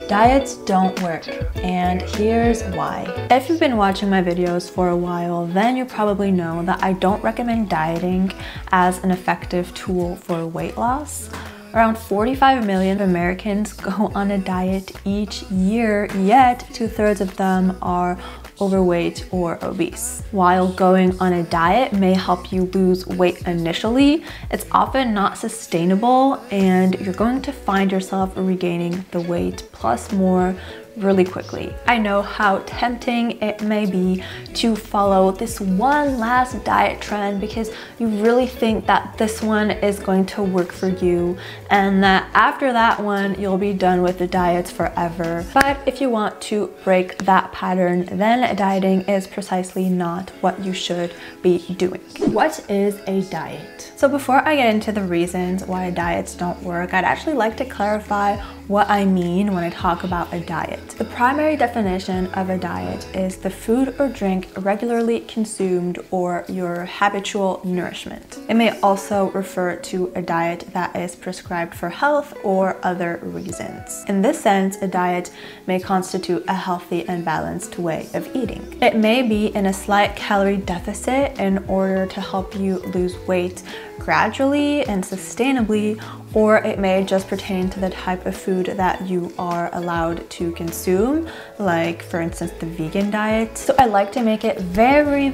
Diets don't work, and here's why. If you've been watching my videos for a while, then you probably know that I don't recommend dieting as an effective tool for weight loss. Around 45 million Americans go on a diet each year, yet 2/3 of them are overweight or obese. While going on a diet may help you lose weight initially, it's often not sustainable and you're going to find yourself regaining the weight plus more really quickly. I know how tempting it may be to follow this one last diet trend because you really think that this one is going to work for you and that after that one you'll be done with the diets forever. But if you want to break that pattern, then dieting is precisely not what you should be doing. What is a diet? So before I get into the reasons why diets don't work, I'd actually like to clarify what I mean when I talk about a diet. The primary definition of a diet is the food or drink regularly consumed or your habitual nourishment. It may also refer to a diet that is prescribed for health or other reasons. In this sense, a diet may constitute a healthy and balanced way of eating. It may be in a slight calorie deficit in order to help you lose weight gradually and sustainably, or it may just pertain to the type of food that you are allowed to consume, like for instance the vegan diet. So I like to make it very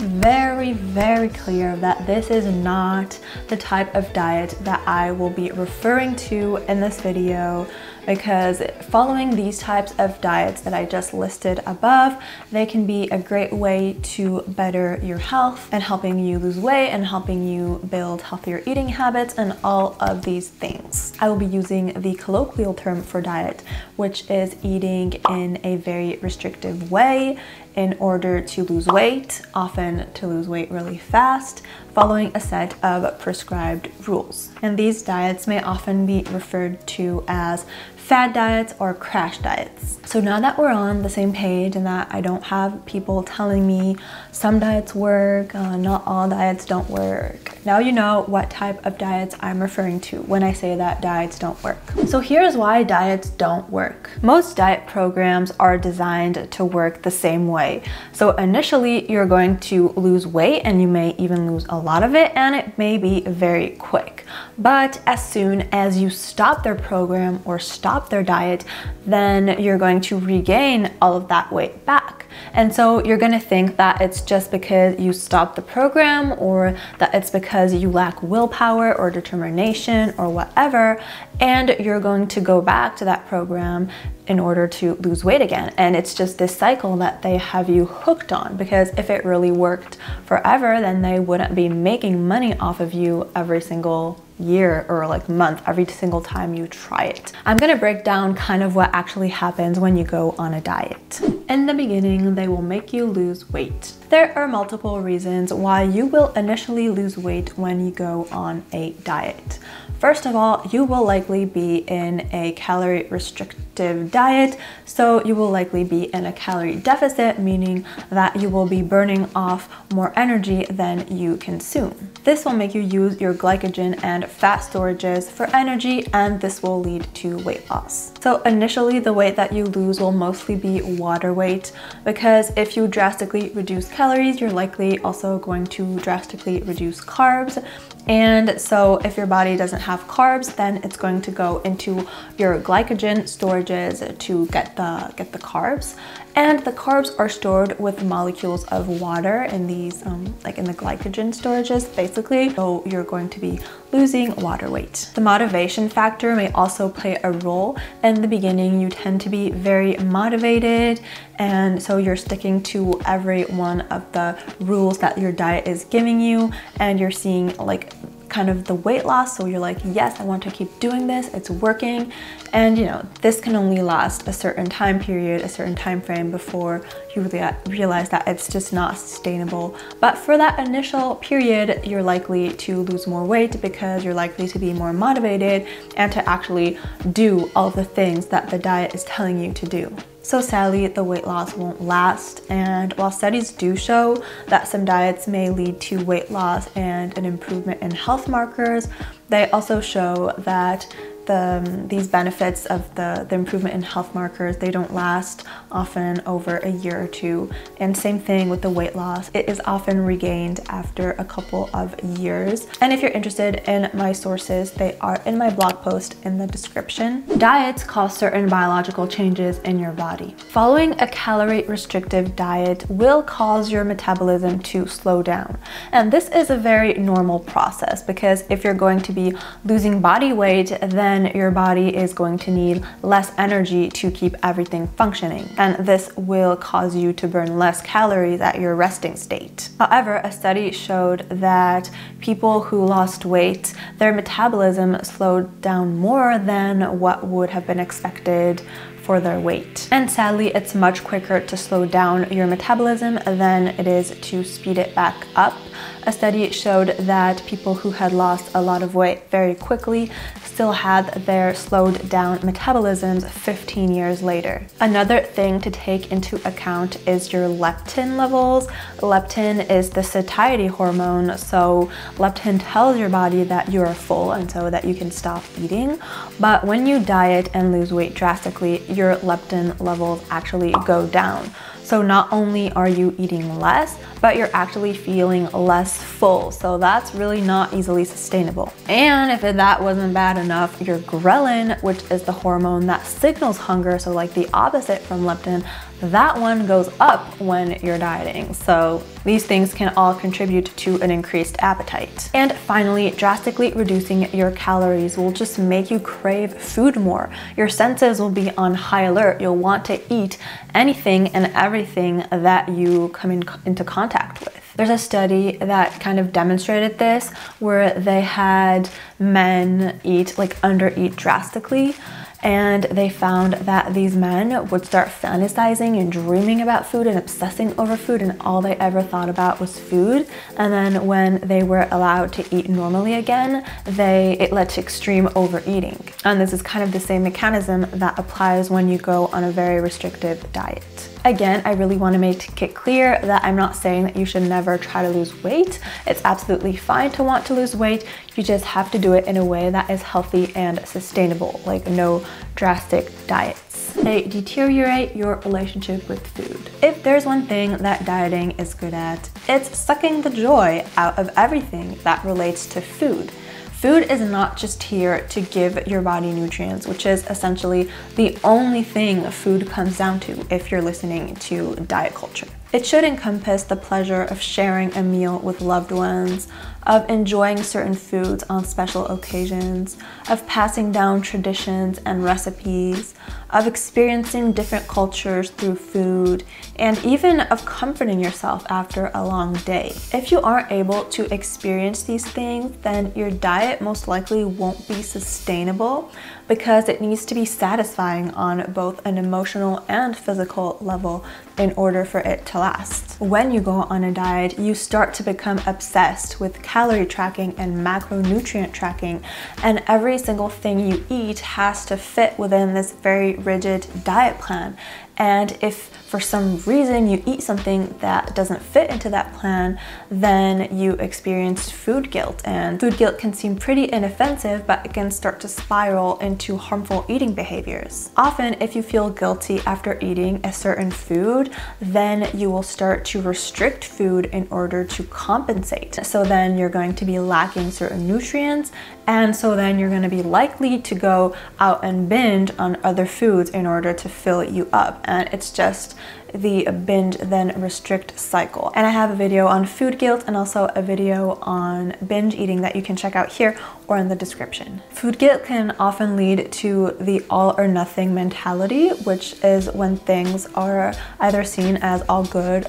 clear that this is not the type of diet that I will be referring to in this video, because following these types of diets that I just listed above, they can be a great way to better your health and helping you lose weight and helping you build healthier eating habits and all of these things. I will be using the colloquial term for diet, which is eating in a very restrictive way in order to lose weight, often to lose weight really fast, following a set of prescribed rules. And these diets may often be referred to as fad diets or crash diets. So now that we're on the same page and that I don't have people telling me some diets work, not all diets don't work, now you know what type of diets I'm referring to when I say that diets don't work. So here's why diets don't work. Most diet programs are designed to work the same way. So initially you're going to lose weight and you may even lose a lot of it, and it may be very quick. But as soon as you stop their program or stop their diet, then you're going to regain all of that weight back. And so you're gonna think that it's just because you stopped the program, or that it's because you lack willpower or determination or whatever, and you're going to go back to that program in order to lose weight again. And it's just this cycle that they have you hooked on, because if it really worked forever, then they wouldn't be making money off of you every single year or like month, every single time you try it. I'm gonna break down kind of what actually happens when you go on a diet. In the beginning, they will make you lose weight. There are multiple reasons why you will initially lose weight when you go on a diet. First of all, you will likely be in a calorie restrictive diet, so you will likely be in a calorie deficit, meaning that you will be burning off more energy than you consume. This will make you use your glycogen and fat storages for energy, and this will lead to weight loss. So initially, the weight that you lose will mostly be water weight, because if you drastically reduce calories, you're likely also going to drastically reduce carbs. And so if your body doesn't have carbs, then it's going to go into your glycogen storages to get the carbs. And the carbs are stored with molecules of water in these, like in the glycogen storages, basically. So you're going to be losing water weight. The motivation factor may also play a role. In the beginning, you tend to be very motivated, and so you're sticking to every one of the rules that your diet is giving you, and you're seeing like kind of the weight loss. So you're like, yes, I want to keep doing this, it's working. And you know, this can only last a certain time period, a certain time frame before you realize that it's just not sustainable. But for that initial period, you're likely to lose more weight because you're likely to be more motivated and to actually do all the things that the diet is telling you to do. So sadly, the weight loss won't last, and while studies do show that some diets may lead to weight loss and an improvement in health markers, they also show that these benefits of the improvement in health markers, they don't last often over a year or two. And same thing with the weight loss. It is often regained after a couple of years. And if you're interested in my sources, they are in my blog post in the description. Diets cause certain biological changes in your body. Following a calorie restrictive diet will cause your metabolism to slow down. And this is a very normal process, because if you're going to be losing body weight, then your body is going to need less energy to keep everything functioning. And this will cause you to burn less calories at your resting state. However, a study showed that people who lost weight, their metabolism slowed down more than what would have been expected for their weight. And sadly, it's much quicker to slow down your metabolism than it is to speed it back up. A study showed that people who had lost a lot of weight very quickly still had their slowed down metabolisms 15 years later. Another thing to take into account is your leptin levels. Leptin is the satiety hormone, so leptin tells your body that you are full and so that you can stop eating. But when you diet and lose weight drastically, your leptin levels actually go down. So not only are you eating less, but you're actually feeling less full. So that's really not easily sustainable. And if that wasn't bad enough, your ghrelin, which is the hormone that signals hunger, so like the opposite from leptin, that one goes up when you're dieting. So these things can all contribute to an increased appetite. And finally, drastically reducing your calories will just make you crave food more. Your senses will be on high alert. You'll want to eat anything and everything that you come into contact with. There's a study that kind of demonstrated this, where they had men undereat drastically. And they found that these men would start fantasizing and dreaming about food and obsessing over food, and all they ever thought about was food. And then when they were allowed to eat normally again, it led to extreme overeating. And this is kind of the same mechanism that applies when you go on a very restrictive diet. Again, I really want to make it clear that I'm not saying that you should never try to lose weight. It's absolutely fine to want to lose weight. You just have to do it in a way that is healthy and sustainable, like no drastic diets. They deteriorate your relationship with food. If there's one thing that dieting is good at, it's sucking the joy out of everything that relates to food. Food is not just here to give your body nutrients, which is essentially the only thing food comes down to if you're listening to diet culture. It should encompass the pleasure of sharing a meal with loved ones, of enjoying certain foods on special occasions, of passing down traditions and recipes, of experiencing different cultures through food, and even of comforting yourself after a long day. If you aren't able to experience these things, then your diet most likely won't be sustainable, because it needs to be satisfying on both an emotional and physical level in order for it to last. When you go on a diet, you start to become obsessed with calorie tracking and macronutrient tracking, and every single thing you eat has to fit within this very rigid diet plan. And if for some reason you eat something that doesn't fit into that plan, then you experience food guilt. And food guilt can seem pretty inoffensive, but it can start to spiral into harmful eating behaviors. Often, if you feel guilty after eating a certain food, then you will start to restrict food in order to compensate. So then you're going to be lacking certain nutrients, and so then you're going to be likely to go out and binge on other foods in order to fill you up. And it's just the binge-then-restrict cycle. And I have a video on food guilt and also a video on binge eating that you can check out here or in the description. Food guilt can often lead to the all or nothing mentality, which is when things are either seen as all good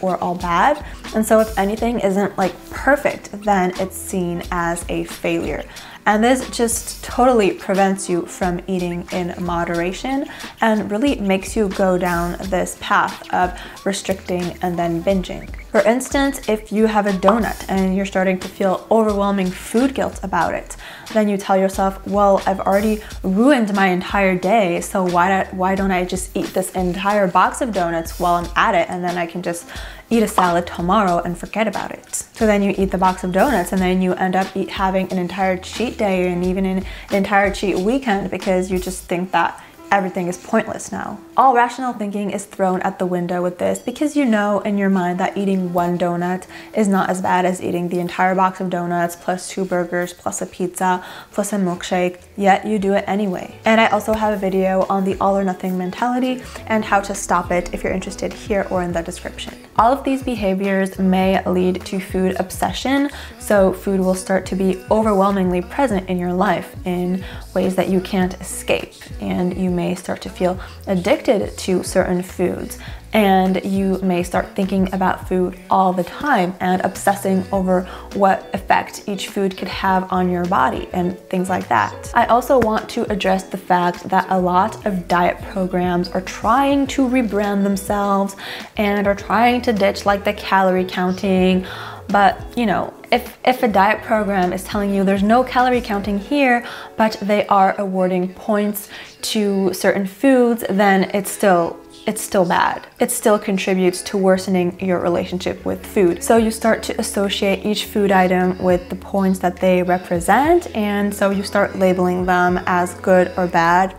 or all bad. And so if anything isn't like perfect, then it's seen as a failure. And this just totally prevents you from eating in moderation and really makes you go down this path of restricting and then binging. For instance, if you have a donut and you're starting to feel overwhelming food guilt about it, then you tell yourself, well, I've already ruined my entire day, so why don't I just eat this entire box of donuts while I'm at it, and then I can just eat a salad tomorrow and forget about it. So then you eat the box of donuts, and then you end up having an entire cheat cheat day and even an entire cheat weekend because you just think that everything is pointless now. All rational thinking is thrown at the window with this because you know in your mind that eating one donut is not as bad as eating the entire box of donuts plus 2 burgers plus a pizza plus a milkshake, yet you do it anyway. And I also have a video on the all or nothing mentality and how to stop it if you're interested here or in the description. All of these behaviors may lead to food obsession, so food will start to be overwhelmingly present in your life in ways that you can't escape, and you may start to feel addicted to certain foods, and you may start thinking about food all the time and obsessing over what effect each food could have on your body and things like that. I also want to address the fact that a lot of diet programs are trying to rebrand themselves and are trying to ditch like the calorie counting. But you know, if a diet program is telling you there's no calorie counting here, but they are awarding points to certain foods, then it's still bad. It still contributes to worsening your relationship with food. So you start to associate each food item with the points that they represent, and so you start labeling them as good or bad.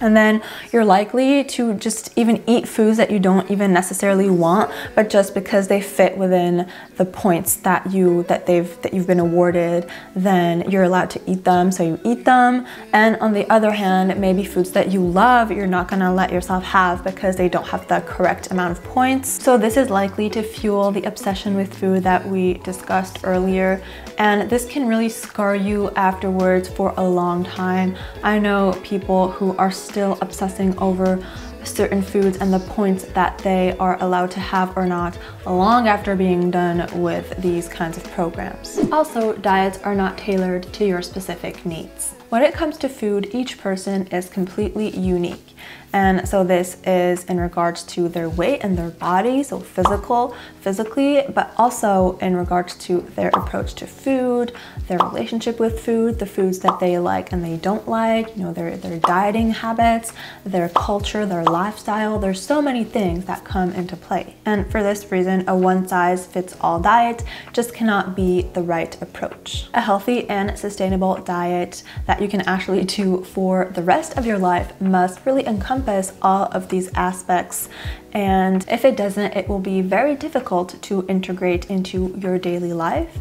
And then you're likely to just even eat foods that you don't even necessarily want, but just because they fit within the points that you've been awarded, then you're allowed to eat them, so you eat them. And on the other hand, maybe foods that you love, you're not gonna let yourself have because they don't have the correct amount of points. So this is likely to fuel the obsession with food that we discussed earlier, and this can really scar you afterwards for a long time. I know people who are still obsessing over certain foods and the points that they are allowed to have or not long after being done with these kinds of programs. Also, diets are not tailored to your specific needs. When it comes to food, each person is completely unique. And so this is in regards to their weight and their body, so physically, but also in regards to their approach to food, their relationship with food, the foods that they like and they don't like, you know, their dieting habits, their culture, their lifestyle. There's so many things that come into play. And for this reason, a one-size-fits-all diet just cannot be the right approach. A healthy and sustainable diet that you can actually do for the rest of your life must really encompass all of these aspects, and if it doesn't, it will be very difficult to integrate into your daily life,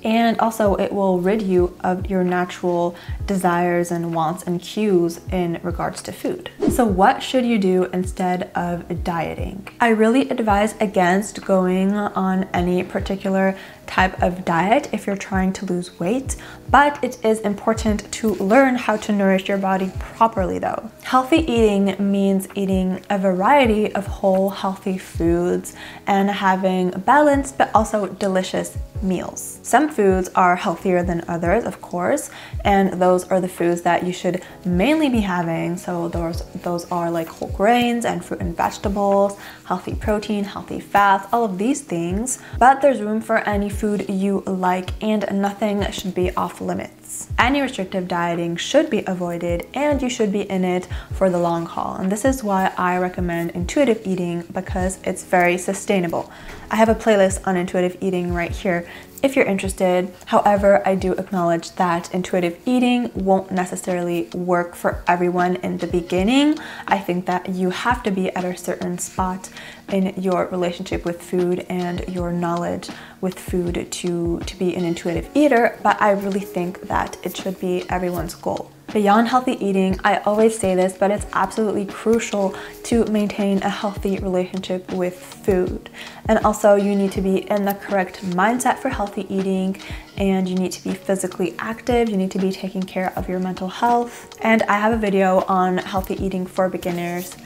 and also it will rid you of your natural desires and wants and cues in regards to food. So what should you do instead of dieting? I really advise against going on any particular type of diet if you're trying to lose weight, but it is important to learn how to nourish your body properly though. Healthy eating means eating a variety of whole healthy foods and having balanced but also delicious meals. Some foods are healthier than others, of course, and those are the foods that you should mainly be having. So those are like whole grains and fruit and vegetables, healthy protein, healthy fats, all of these things. But there's room for any food you like, and nothing should be off limits. Any restrictive dieting should be avoided, and you should be in it for the long haul. And this is why I recommend intuitive eating, because it's very sustainable. I have a playlist on intuitive eating right here if you're interested. However, I do acknowledge that intuitive eating won't necessarily work for everyone in the beginning. I think that you have to be at a certain spot in your relationship with food and your knowledge with food to be an intuitive eater, but I really think that it should be everyone's goal. Beyond healthy eating, I always say this, but it's absolutely crucial to maintain a healthy relationship with food. And also you need to be in the correct mindset for healthy eating, and you need to be physically active. You need to be taking care of your mental health. And I have a video on healthy eating for beginners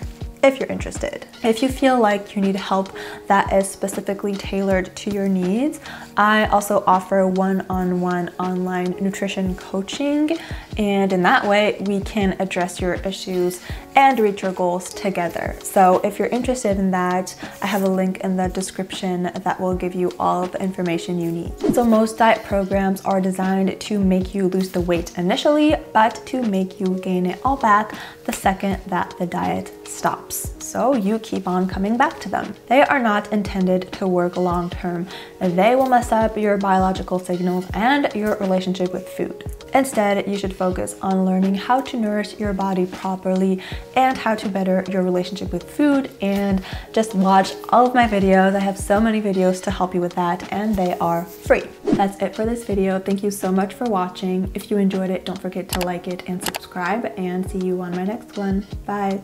if you're interested. If you feel like you need help that is specifically tailored to your needs, I also offer one-on-one online nutrition coaching, and in that way we can address your issues and reach your goals together. So if you're interested in that, I have a link in the description that will give you all of the information you need. So most diet programs are designed to make you lose the weight initially, but to make you gain it all back the second that the diet stops. So you keep on coming back to them. They are not intended to work long term. They will mess up your biological signals and your relationship with food. Instead, you should focus on learning how to nourish your body properly and how to better your relationship with food, and just watch all of my videos. I have so many videos to help you with that, and they are free. That's it for this video. Thank you so much for watching. If you enjoyed it, don't forget to like it and subscribe, and see you on my next one. Bye.